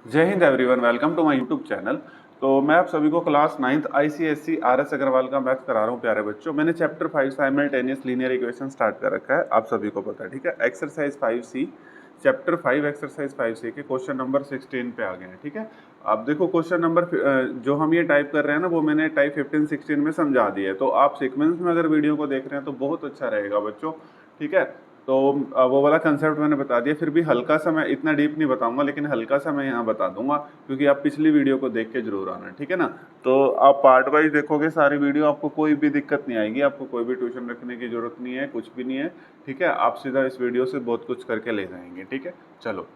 जय Hind everyone, welcome to my YouTube channel. तो मैं आप सभी को class 9th ICSE RS Agarwal का मैथ करा रहा हूँ प्यारे बच्चों। मैंने chapter 5 simultaneous linear equation start कर रखा है, आप सभी को पता है, ठीक है। Exercise 5C, chapter 5 exercise 5C के क्वेश्चन नंबर 16 पे आ गए हैं, ठीक है। अब देखो क्वेश्चन नंबर जो हम ये टाइप कर रहे हैं ना, वो मैंने टाइप 15 16 में समझा दिया है। तो आप सीक्वेंस में अगर वीडियो को देख रहे हैं तो बहुत अच्छा रहेगा बच्चों, ठीक है। तो वो वाला कंसेप्ट मैंने बता दिया, फिर भी हल्का सा मैं इतना डीप नहीं बताऊंगा, लेकिन हल्का सा मैं यहाँ बता दूंगा, क्योंकि आप पिछली वीडियो को देख के जरूर आना, ठीक है ना। तो आप पार्ट वाइज देखोगे सारी वीडियो, आपको कोई भी दिक्कत नहीं आएगी, आपको कोई भी ट्यूशन रखने की जरूरत नहीं है, कुछ भी नहीं है, ठीक है। आप सीधा इस वीडियो से बहुत कुछ करके ले जाएंगे, ठीक है। चलो,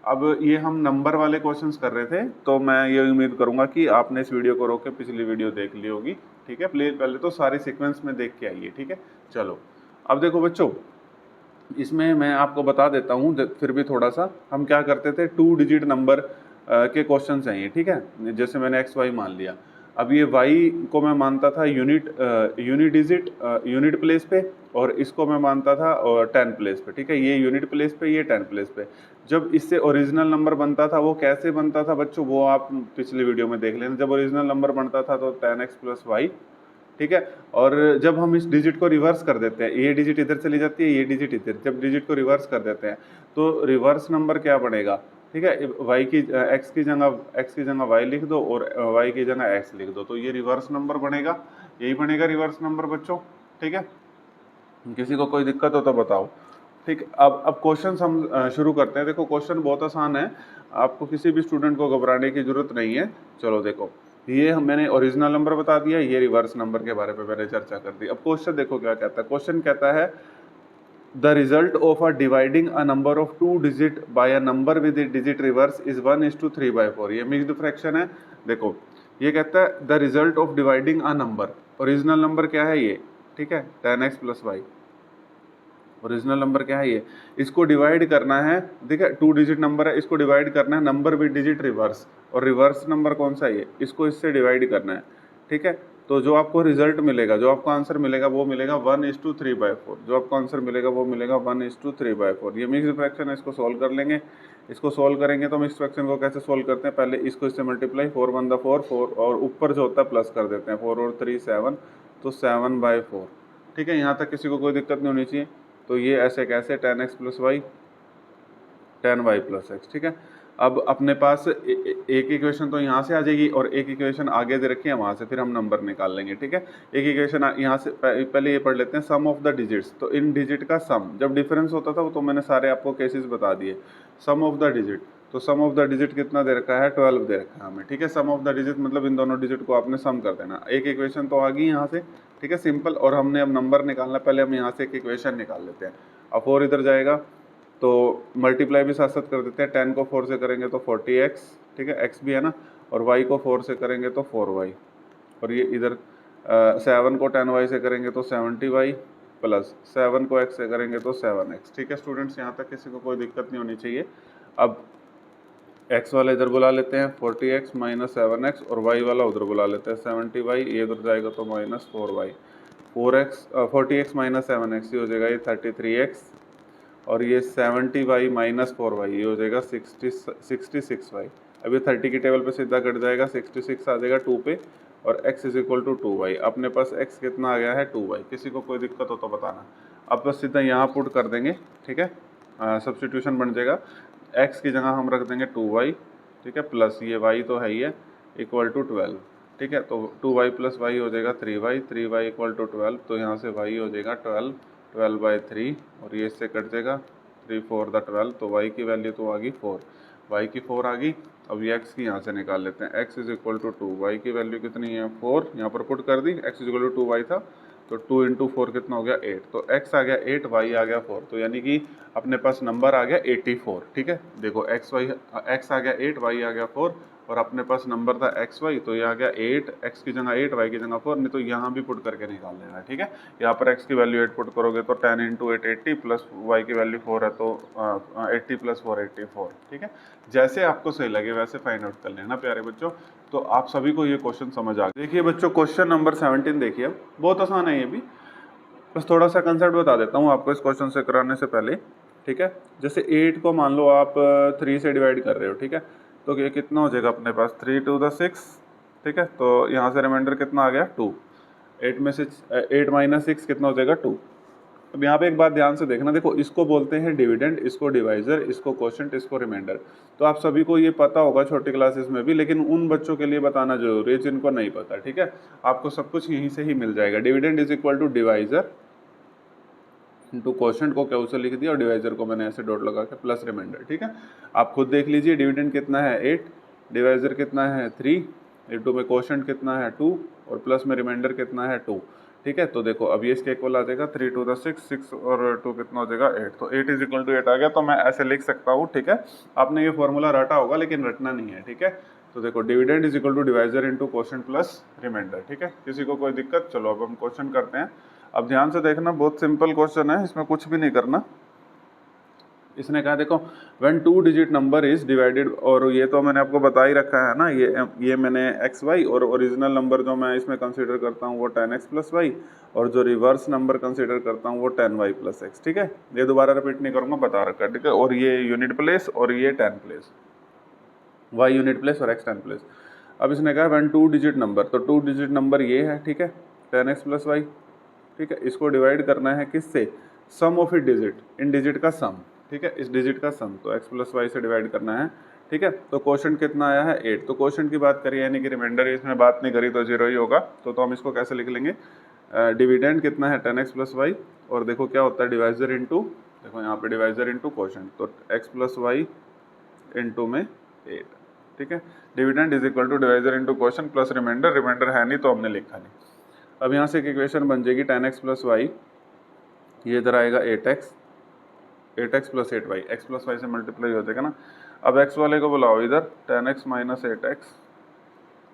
अब ये हम नंबर वाले क्वेश्चंस कर रहे थे, तो मैं ये उम्मीद करूंगा कि आपने इस वीडियो को रोक के पिछली वीडियो देख ली होगी, ठीक है। प्लीज पहले तो सारी सीक्वेंस में देख के आइए, ठीक है। चलो, अब देखो बच्चों, इसमें मैं आपको बता देता हूँ, फिर भी थोड़ा सा हम क्या करते थे, 2 डिजिट नंबर के क्वेश्चन हैं ये, ठीक है। जैसे मैंने एक्स वाई मान लिया, अब ये वाई को मैं मानता था यूनिट डिजिट यूनिट प्लेस पे, और इसको मैं मानता था 10 प्लेस पे, ठीक है। ये यूनिट प्लेस पे, ये 10 प्लेस पे। जब इससे ओरिजिनल नंबर बनता था, वो कैसे बनता था बच्चों, वो आप पिछली वीडियो में देख लेना। जब ओरिजिनल नंबर बनता था तो 10x + y, ठीक है। और जब हम इस डिजिट को रिवर्स कर देते हैं, ये डिजिट इधर चली जाती है, ये डिजिट इधर, जब डिजिट को रिवर्स कर देते हैं तो रिवर्स नंबर क्या बनेगा, ठीक है। वाई की एक्स की जगह वाई लिख दो, और वाई की जगह एक्स लिख दो, तो ये रिवर्स नंबर बनेगा, यही बनेगा रिवर्स नंबर बच्चों, ठीक है। किसी को कोई दिक्कत हो तो बताओ, ठीक। अब क्वेश्चन हम शुरू करते हैं। देखो क्वेश्चन बहुत आसान है, आपको किसी भी स्टूडेंट को घबराने की जरूरत नहीं है। चलो देखो, ये मैंने ओरिजिनल नंबर बता दिया, ये रिवर्स नंबर के बारे में मैंने चर्चा कर दी। अब क्वेश्चन देखो क्या कहता है। क्वेश्चन कहता है the result of dividing a number of 2 digit bye a number with digit reverse is 1:3/4। ये मिक्स्ड फ्रैक्शन है। देखो, ये कहता है the result of dividing a number, original number क्या है ये, ठीक है, 10x + y। ओरिजिनल नंबर क्या है ये, इसको डिवाइड करना है, देखिए 2 डिजिट नंबर है, इसको डिवाइड करना है नंबर विद डिजिट रिवर्स, और रिवर्स नंबर कौन सा है ये, इसको इससे डिवाइड करना है, ठीक है। तो जो आपको रिजल्ट मिलेगा, जो आपको आंसर मिलेगा, वो मिलेगा 1:3/4। जो आपको आंसर मिलेगा वो मिलेगा 1:3/4। ये मिक्स्ड फ्रैक्शन है, इसको सोल्व कर लेंगे। इसको सोल्व करेंगे तो मिक्स्ड फ्रैक्शन को कैसे सोल्व करते हैं, पहले इसको इससे मल्टीप्लाई, 4 × 1 = 4, और ऊपर जो होता है प्लस कर देते हैं, 4 और 3 7, तो 7/4, ठीक है। यहाँ तक किसी को कोई दिक्कत नहीं होनी चाहिए। तो ये ऐसे कैसे, 10x + y 10y + x, ठीक है। अब अपने पास एक इक्वेशन तो यहाँ से आ जाएगी, और एक इक्वेशन आगे दे रखी है, वहाँ से फिर हम नंबर निकाल लेंगे, ठीक है। एक इक्वेशन यहाँ से पहले ये पढ़ लेते हैं, सम ऑफ द डिजिट्स। तो इन डिजिट का सम, जब डिफरेंस होता था वो तो मैंने सारे आपको केसेस बता दिए। सम ऑफ द डिजिट, तो सम ऑफ द डिजिट कितना दे रखा है, 12 दे रखा है हमें, ठीक है। सम ऑफ द डिजिट मतलब इन दोनों डिजिट को आपने सम कर देना। एक इक्वेशन तो आ गई यहाँ से, ठीक है, सिंपल। और हमने अब नंबर निकालना, पहले हम यहाँ से एक इक्वेशन निकाल लेते हैं। अब 4 इधर जाएगा, तो मल्टीप्लाई भी साथ साथ कर देते हैं। 10 को 4 से करेंगे तो 40x, ठीक है, x भी है ना, और y को 4 से करेंगे तो 4y, और ये इधर 7 को 10y से करेंगे तो 70y, प्लस 7 को x से करेंगे तो 7x, ठीक है स्टूडेंट्स। यहाँ तक किसी को कोई दिक्कत नहीं होनी चाहिए। अब x वाला इधर बुला लेते हैं, 40x - 7x, और y वाला उधर बुला लेते हैं, 70y, ये उधर जाएगा तो -4y, 40x - 7x, ये हो जाएगा ये 33x, और ये 70y - 4y, ये हो जाएगा 66y। अब ये 30 की टेबल पे सीधा कट जाएगा, 66 आ जाएगा 2 पे, और x = 2y। अपने पास x कितना आ गया है, 2y। किसी को कोई दिक्कत हो तो बताना। अब बस सीधा यहाँ पुट कर देंगे, ठीक है, सब्सटीट्यूशन बन जाएगा। x की जगह हम रख देंगे 2y, ठीक है, प्लस ये y तो है ही है, = 12, ठीक है। तो 2y + y हो जाएगा 3y, 3y = 12, तो यहाँ से y हो जाएगा 12, 12/3, और ये इससे कट जाएगा, 3 4 12, तो y की वैल्यू तो आ गई 4, y की 4 आ गई। अब ये x की यहाँ से निकाल लेते हैं, x = 2, y की वैल्यू कितनी है 4, यहाँ पर पुट कर दी, x = 2y था, तो 2 × 4 कितना हो गया 8, तो x आ गया 8, y आ गया 4, तो यानी कि अपने पास नंबर आ गया 84, ठीक है। देखो x आ गया 8, y आ गया 4, और अपने पास नंबर था x y, तो ये आ गया 8, x की जगह 8, y की जगह 4, नहीं तो यहाँ भी पुट करके निकाल लेना, ठीक है। यहाँ पर x की वैल्यू 8 पुट करोगे तो 10 × 8 80, प्लस y की वैल्यू 4 है तो 80 + 4 84, ठीक है। जैसे आपको सही लगे वैसे फाइंड आउट कर लेना प्यारे बच्चों। तो आप सभी को ये क्वेश्चन समझ आ गया। देखिए बच्चों, क्वेश्चन नंबर 17 देखिए, अब बहुत आसान है ये भी, बस थोड़ा सा कंसेप्ट बता देता हूँ आपको इस क्वेश्चन से कराने से पहले, ठीक है। जैसे 8 को मान लो आप 3 से डिवाइड कर रहे हो, ठीक है। तो ये कितना हो जाएगा अपने पास 3 to the 6, ठीक है। तो यहाँ से रिमाइंडर कितना आ गया 2, 8 में से 8 माइनस 6 कितना हो जाएगा 2। अब यहाँ पे एक बात ध्यान से देखना, देखो इसको बोलते हैं डिविडेंड, इसको डिवाइजर, इसको क्वोशंट, इसको रिमाइंडर। तो आप सभी को ये पता होगा छोटी क्लासेस में भी, लेकिन उन बच्चों के लिए बताना जरूरी है जिनको नहीं पता, ठीक है। आपको सब कुछ यहीं से ही मिल जाएगा। Dividend is equal to divisor into quotient को क्यू से लिख दिया और डिवाइजर को मैंने ऐसे डॉट लगा के प्लस रिमाइंडर, ठीक है। आप खुद देख लीजिए डिविडेंड कितना है 8, डिवाइजर कितना है 3, इंटू में क्वोशंट कितना है 2 और प्लस में रिमाइंडर कितना है 2, ठीक है। तो देखो अब ये इसके इक्वल आ जाएगा 3 to the 6, 6 और 2 कितना हो जाएगा 8, तो 8 इज इक्वल टू 8 आ गया। तो मैं ऐसे लिख सकता हूँ, ठीक है। आपने ये फॉर्मूला रटा होगा लेकिन रटना नहीं है, ठीक है। तो देखो dividend is equal to divisor into quotient plus remainder, ठीक है। किसी को कोई दिक्कत? चलो अब हम क्वेश्चन करते हैं। अब ध्यान से देखना, बहुत सिंपल क्वेश्चन है, इसमें कुछ भी नहीं करना। इसने कहा देखो when 2 digit number is divided, और ये तो मैंने आपको बता ही रखा है ना, ये मैंने एक्स वाई और ओरिजिनल नंबर जो मैं इसमें कंसीडर करता हूँ वो 10x प्लस वाई, और जो रिवर्स नंबर कंसीडर करता हूँ वो 10y प्लस एक्स, ठीक है। ये दोबारा रिपीट नहीं करूँगा, बता रखा है, ठीक है। और ये यूनिट प्लेस और ये 10 प्लेस, y यूनिट प्लेस और x 10 प्लेस। अब इसने कहा व्हेन 2 डिजिट नंबर, तो 2 डिजिट नंबर ये है, ठीक है, 10x प्लस वाई, ठीक है। इसको डिवाइड करना है किससे? सम ऑफ इट डिजिट, इन डिजिट का सम, ठीक है, इस डिजिट का सम, तो x प्लस वाई से डिवाइड करना है, ठीक है। तो क्वोशंट कितना आया है 8, तो क्वोशंट की बात करिए यानी कि रिमाइंडर इसमें बात नहीं करी तो 0 ही होगा। तो हम इसको कैसे लिख लेंगे? डिविडेंड कितना है 10x प्लस वाई, और देखो क्या होता है डिवाइजर इंटू, देखो यहाँ पे डिवाइजर इंटू क्वोशंट, तो x प्लस वाई इंटू में 8, ठीक है। Dividend is equal to divisor into quotient plus remainder, remainder है नहीं तो हमने लिखा नहीं। अब यहाँ से एक इक्वेशन बन जाएगी 10x प्लस वाई, ये इधर आएगा 8x plus 8y, x plus y से मल्टीप्लाई हो जाएगा ना। अब x वाले को बुलाओ इधर 10x माइनस 8x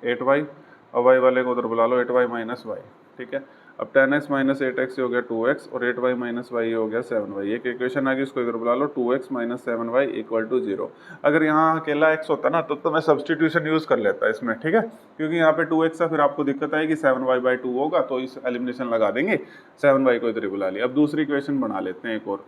8y, और y वाले को उधर बुला लो 8y माइनस y, ठीक है। अब 10x माइनस 8x हो गया 2x और 8y माइनस y हो गया 7y। एक इक्वेशन आ गई, इसको इधर बुला लो 2x minus 7y equal to 0। अगर यहाँ अकेला x होता ना तो मैं सब्सटीट्यूशन यूज़ कर लेता इसमें, ठीक है, क्योंकि यहाँ पे 2x है, फिर आपको दिक्कत आएगी 7y बाई 2 होगा, तो इस एलिमिनेशन लगा देंगे, 7y को इधर ही बुला लिया। अब दूसरी इक्वेशन बना लेते हैं एक और।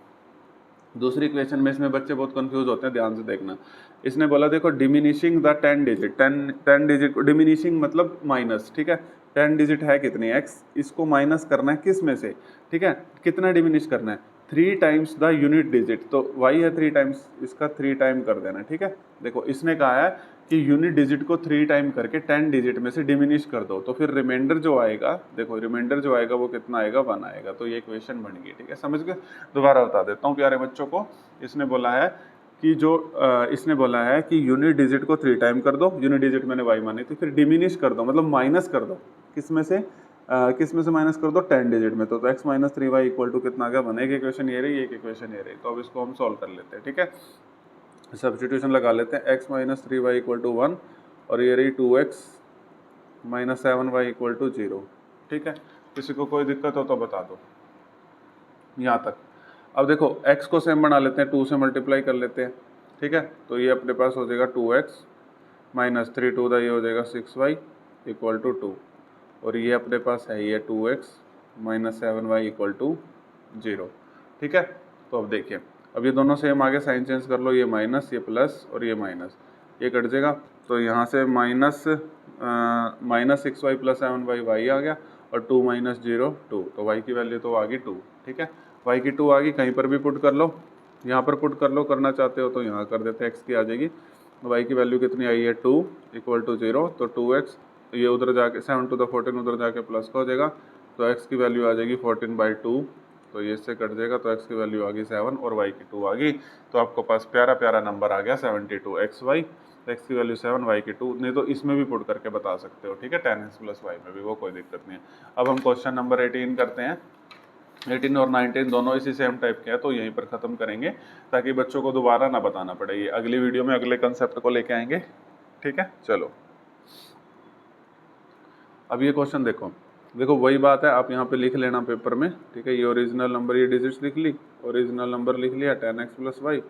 दूसरी इक्वेशन में इसमें बच्चे बहुत कंफ्यूज होते हैं, ध्यान से देखना। इसने बोला देखो डिमिनिशिंग द 10 डिजिट, 10 डिजिट को डिमिनिशिंग मतलब माइनस, ठीक है। 10 डिजिट है कितनी x, इसको माइनस करना है किस में से, ठीक है। कितना डिमिनिश करना है? 3 टाइम्स द यूनिट डिजिट, तो y है 3 टाइम्स, इसका 3 टाइम कर देना, ठीक है। देखो इसने कहा है कि यूनिट डिजिट को 3 टाइम करके 10 डिजिट में से डिमिनिश कर दो, तो फिर रिमाइंडर जो आएगा, देखो रिमाइंडर जो आएगा वो कितना आएगा 1 आएगा। तो ये इक्वेशन बन गई, ठीक है, समझ गए। दोबारा बता देता हूँ प्यारे बच्चों को। इसने बोला है कि इसने बोला है कि यूनिट डिजिट को 3 टाइम कर दो, यूनिट डिजिट मैंने y मानी थी, फिर डिमिनिश कर दो मतलब माइनस कर दो, किस में से माइनस कर दो 10 डिजिट में, तो x minus 3y equal to कितना आ गया 1। एक इक्वेशन ये रही, एक इक्वेशन ये रही। तो अब इसको हम सॉल्व कर लेते हैं, ठीक है। सब्स्टिट्यूशन लगा लेते हैं, x minus 3y equal to 1 और ये रही 2x minus 7y equal to 0, ठीक है। किसी को कोई दिक्कत हो तो बता दो यहाँ तक। अब देखो x को सेम बना लेते हैं, 2 से मल्टीप्लाई कर लेते हैं, ठीक है। तो ये अपने पास हो जाएगा 2x माइनस 3 2 ये हो जाएगा 6y इक्वल टू 2, और ये अपने पास है ये 2x minus 7y equal to 0, ठीक है। तो अब देखिए, अब ये दोनों सेम आगे साइन चेंज कर लो, ये माइनस, ये प्लस और ये माइनस, ये कट जाएगा। तो यहाँ से minus 6y plus 7y y आ गया, और 2 माइनस 0 2, तो y की वैल्यू तो आ गई 2, ठीक है। y की 2 आ गई, कहीं पर भी पुट कर लो, यहाँ पर पुट कर लो, करना चाहते हो तो यहाँ कर देते हैं, x की आ जाएगी। y की वैल्यू कितनी आई है 2 इक्वल टू 0, तो 2x, ये उधर जाके 7 टू द 14 उधर जाके प्लस का हो जाएगा, तो x की वैल्यू आ जाएगी 14/2, तो ये इससे कट जाएगा, तो x की वैल्यू आ गई 7 और y की 2 आ गई। तो आपको पास प्यारा प्यारा नंबर आ गया 72 xy, x की वैल्यू 7 y की 2, नहीं तो इसमें भी पुट करके बता सकते हो, ठीक है, 10x प्लस y में भी, वो कोई दिक्कत नहीं है। अब हम क्वेश्चन नंबर 18 करते हैं। 18 और 19 दोनों इसी सेम टाइप के हैं, तो यहीं पर ख़त्म करेंगे ताकि बच्चों को दोबारा ना बताना पड़े। ये अगली वीडियो में अगले कंसेप्ट को लेके आएंगे, ठीक है। चलो अब ये क्वेश्चन देखो, देखो वही बात है, आप यहाँ पे लिख लेना पेपर में, ठीक है। ये ओरिजिनल नंबर, ये डिजिट्स लिख ली, ओरिजिनल नंबर लिख लिया 10x प्लस वाई,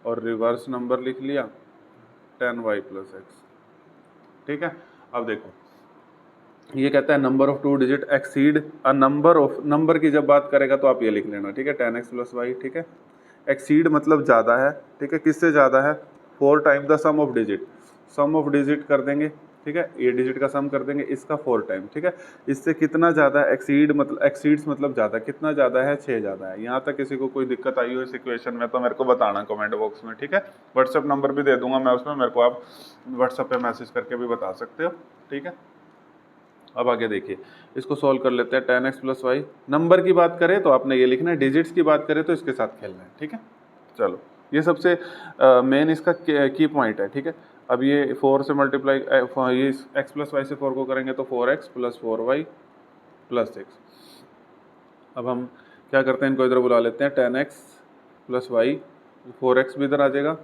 और रिवर्स नंबर लिख लिया 10y प्लस एक्स, ठीक है। अब देखो ये कहता है number of 2 digit exceed a number of, number की जब बात करेगा तो आप ये लिख लेना, ठीक है, 10x प्लस वाई, ठीक है। एक्सीड मतलब ज़्यादा है, ठीक है, किससे ज़्यादा है? 4 time the sum of digit, sum of digit कर देंगे, ठीक है, ये डिजिट का सम कर देंगे, इसका 4 टाइम, ठीक है। इससे कितना ज़्यादा एक्सीड्स मतलब ज़्यादा, कितना ज़्यादा है, 6 ज़्यादा है। यहाँ तक किसी को कोई दिक्कत आई हो इस इक्वेशन में तो मेरे को बताना कमेंट बॉक्स में, ठीक है। व्हाट्सएप नंबर भी दे दूंगा मैं उसमें, मेरे को आप व्हाट्सएप पे मैसेज करके भी बता सकते हो, ठीक है। अब आगे देखिए, इसको सॉल्व कर लेते हैं। tan x plus y, number की बात करें तो आपने ये लिखना है, डिजिट्स की बात करें तो इसके साथ खेलना है, ठीक है। चलो, ये सबसे मेन इसका की पॉइंट है, ठीक है। अब ये 4 से मल्टीप्लाई, ये x प्लस वाई से 4 को करेंगे तो 4x प्लस 4y प्लस 6। अब हम क्या करते हैं, इनको इधर बुला लेते हैं, tan x plus Y, 4x भी इधर आ जाएगा,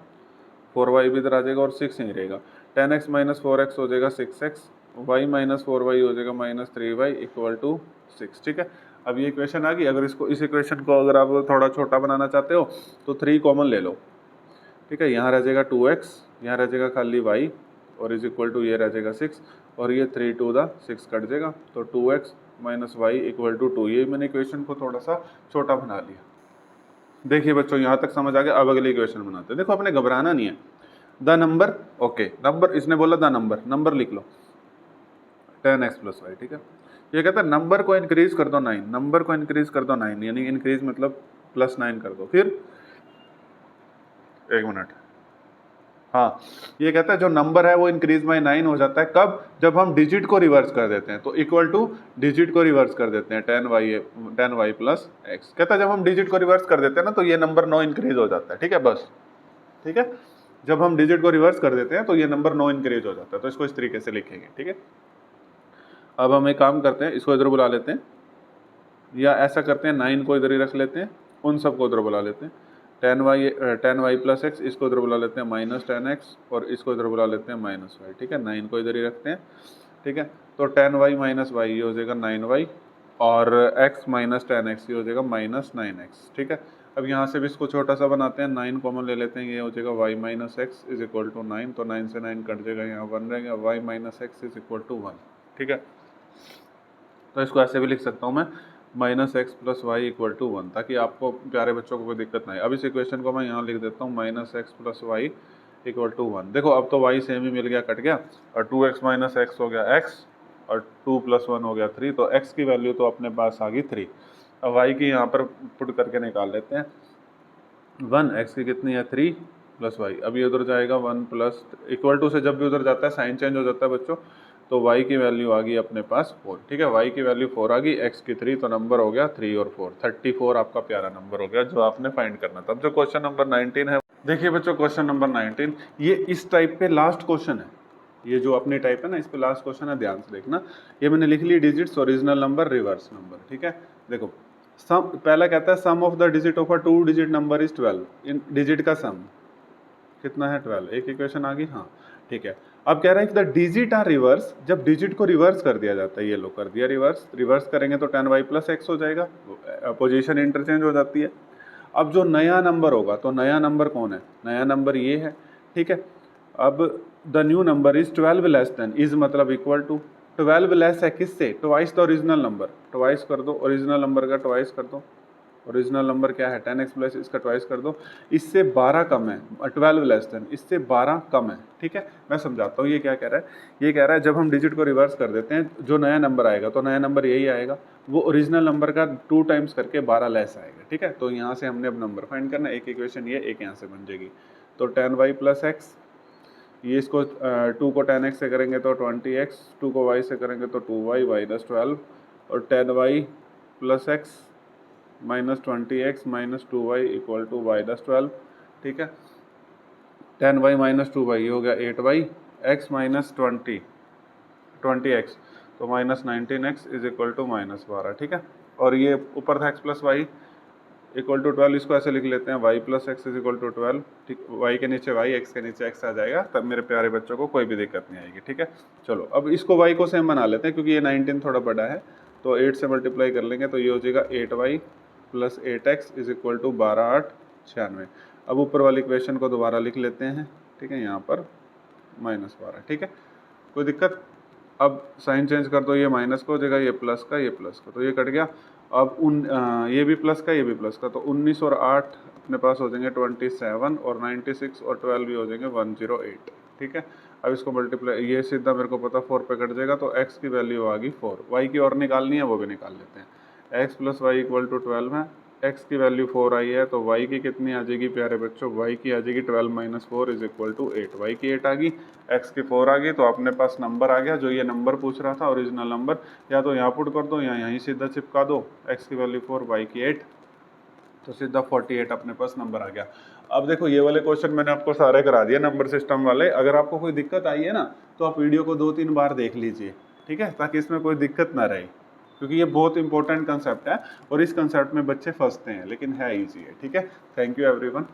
4y भी इधर आ जाएगा और 6 यहीं रहेगा। tan x माइनस 4x हो जाएगा 6x, y माइनस 4y हो जाएगा माइनस 3y इक्वल टू 6, ठीक है। अब ये इक्वेशन आ गई। अगर इसको, इस इक्वेशन को अगर आप थोड़ा छोटा बनाना चाहते हो तो 3 कॉमन ले लो, ठीक है। यहाँ रह जाएगा 2x, यहाँ रह जाएगा खाली y और इज इक्वल टू ये रह जाएगा 6 और ये 3 टू द 6 कट जाएगा, तो 2x minus Y equal to 2। ये मैंने इक्वेशन को थोड़ा सा छोटा बना लिया। देखिए बच्चों, यहाँ तक समझ आ गया। अब अगली इक्वेशन बनाते हैं। देखो, आपने घबराना नहीं है। द नंबर, ओके, नंबर, इसने बोला द नंबर लिख लो, tan x प्लस वाई, ठीक है। ये कहता है नंबर को इंक्रीज कर दो 9, नंबर को इंक्रीज कर दो 9, यानी इंक्रीज मतलब प्लस 9 कर दो। फिर एक मिनट, हाँ, ये कहता है जो नंबर है वो इंक्रीज बाय 9 हो जाता है कब, जब हम डिजिट को रिवर्स कर देते हैं। तो इक्वल टू डिजिट को रिवर्स कर देते हैं, tan y प्लस एक्स। कहता है जब हम डिजिट को रिवर्स कर देते हैं ना तो ये नंबर 9 इंक्रीज हो जाता है, ठीक है, बस, ठीक है। जब हम डिजिट को रिवर्स कर देते हैं तो ये नंबर 9 इंक्रीज हो जाता है। तो इसको इस तरीके से लिखेंगे, ठीक है। अब हम एक काम करते हैं, इसको इधर बुला लेते हैं, या ऐसा करते हैं 9 को इधर ही रख लेते हैं, उन सबको इधर बुला लेते हैं। tan y प्लस एक्स, इसको इधर बुला लेते हैं माइनस tan x और इसको इधर बुला लेते हैं माइनस वाई, ठीक है। 9 को इधर ही रखते हैं, ठीक है। तो tan y माइनस वाई ये हो जाएगा 9y और x माइनस tan x ये हो जाएगा माइनस 9x, ठीक है। अब यहाँ से भी इसको छोटा सा बनाते हैं, 9 कॉमन ले लेते हैं, ये हो जाएगा y minus x is equal to 9, तो 9 से 9 कट जाएगा, यहाँ 1 रहेगा, y minus x is equal to 1, ठीक है। तो इसको ऐसे भी लिख सकता हूँ मैं, minus x plus y equal to 1, ताकि आपको प्यारे बच्चों को कोई दिक्कत ना आए। अब इस इक्वेशन को मैं यहाँ लिख देता हूँ, minus x plus y equal to 1। देखो, अब तो y सेम ही मिल गया, कट गया, और 2x माइनस एक्स हो गया x और 2 प्लस 1 हो गया 3, तो x की वैल्यू तो अपने पास आ गई 3। अब y की यहाँ पर पुट करके निकाल लेते हैं, 1, x की कितनी है 3 प्लस वाई। अब ये उधर जाएगा 1 प्लस, इक्वल टू से जब भी उधर जाता है साइन चेंज हो जाता है बच्चों। तो y की वैल्यू आ गई अपने पास 4, ठीक है। y की वैल्यू 4 आ गई, x की 3, तो नंबर हो गया 3 और 4, 34 आपका प्यारा नंबर हो गया जो आपने फाइंड करना था। अब जो क्वेश्चन नंबर 19 है, देखिए बच्चों, क्वेश्चन नंबर 19 ये इस टाइप पे लास्ट क्वेश्चन है। ये जो अपनी टाइप है ना, इस पे लास्ट क्वेश्चन है, ध्यान से देखना। ये मैंने लिख ली digits, original number, reverse number, ठीक है। देखो, सम पहला कहता है sum of the digit of a 2 digit number is 12। इन डिजिट का सम कितना है 12। एक इक्वेशन आ गई, हाँ, ठीक है। अब कह रहा है कि द डिजिट आर रिवर्स, जब डिजिट को रिवर्स कर दिया जाता है, ये लो कर दिया रिवर्स करेंगे तो tan y प्लस एक्स हो जाएगा, पोजीशन इंटरचेंज हो जाती है। अब जो नया नंबर होगा, तो नया नंबर कौन है, नया नंबर ये है, ठीक है। अब the new number is 12 less than, is मतलब इक्वल टू, 12 लेस है किससे, twice the original number, twice कर दो, ओरिजिनल नंबर का ट्वाइस कर दो। ओरिजिनल नंबर क्या है, tan x प्लस, इसका ट्वाइस कर दो, इससे 12 कम है, 12 लेस देन, इससे 12 कम है, ठीक है। मैं समझाता हूँ ये क्या कह रहा है। ये कह रहा है जब हम डिजिट को रिवर्स कर देते हैं, जो नया नंबर आएगा तो नया नंबर यही आएगा, वो ओरिजिनल नंबर का 2 टाइम्स करके 12 लेस आएगा, ठीक है। तो यहाँ से हमने अब नंबर फाइंड करना है। एक इक्वेशन ये, एक यहाँ से बन जाएगी। तो tan y प्लस एक्स, ये इसको 2 को tan x से करेंगे तो 20x, 2 को y से करेंगे तो 2y माइनस 12, और tan y plus x minus 20x minus 2y equal to minus 12, ठीक है। tan y माइनस 2y ये हो गया 8y, x माइनस 20x तो minus 19x is equal to minus 12, ठीक है। और ये ऊपर था x plus y equal to 12, इसको ऐसे लिख लेते हैं, y plus x is equal to 12, ठीक। y के नीचे y, x के नीचे x आ जाएगा, तब मेरे प्यारे बच्चों को कोई भी दिक्कत नहीं आएगी, ठीक है। चलो, अब इसको y को सेम बना लेते हैं, क्योंकि ये 19 थोड़ा बड़ा है, तो 8 से मल्टीप्लाई कर लेंगे तो ये हो जाएगा 8y plus 8x is equal to 12 8 96। अब ऊपर वाली इक्वेशन को दोबारा लिख लेते हैं, ठीक है, यहाँ पर माइनस 12, ठीक है, कोई दिक्कत। अब साइन चेंज कर दो, ये माइनस का हो जाएगा, ये प्लस का, ये प्लस का, तो ये कट गया। अब ये भी प्लस का, ये भी प्लस का, तो 19 और 8 अपने पास हो जाएंगे 27, और 96 और 12 भी हो जाएंगे 108, ठीक है। अब इसको मल्टीप्लाई, ये सीधा मेरे को पता 4 पे कट जाएगा, तो x की वैल्यू आ गई 4। y की और निकालनी है, वो भी निकाल लेते हैं। x plus y equal to 12 है, x की वैल्यू 4 आई है, तो y की कितनी आ जाएगी प्यारे बच्चों, y की आ जाएगी 12 minus 4 is equal to 8। y की 8 आ गई, x की 4 आ गई, तो अपने पास नंबर आ गया जो ये नंबर पूछ रहा था, ओरिजिनल नंबर। या तो यहाँ पुट कर दो या यहीं सीधा चिपका दो, x की वैल्यू 4, y की 8, तो सीधा 48 अपने पास नंबर आ गया। अब देखो ये वाले क्वेश्चन मैंने आपको सारे करा दिए नंबर सिस्टम वाले। अगर आपको कोई दिक्कत आई है ना, तो आप वीडियो को 2-3 बार देख लीजिए, ठीक है, ताकि इसमें कोई दिक्कत ना रहे, क्योंकि ये बहुत इंपॉर्टेंट कंसेप्ट है और इस कंसेप्ट में बच्चे फंसते हैं, लेकिन है ईजी है, ठीक है। Thank you everyone.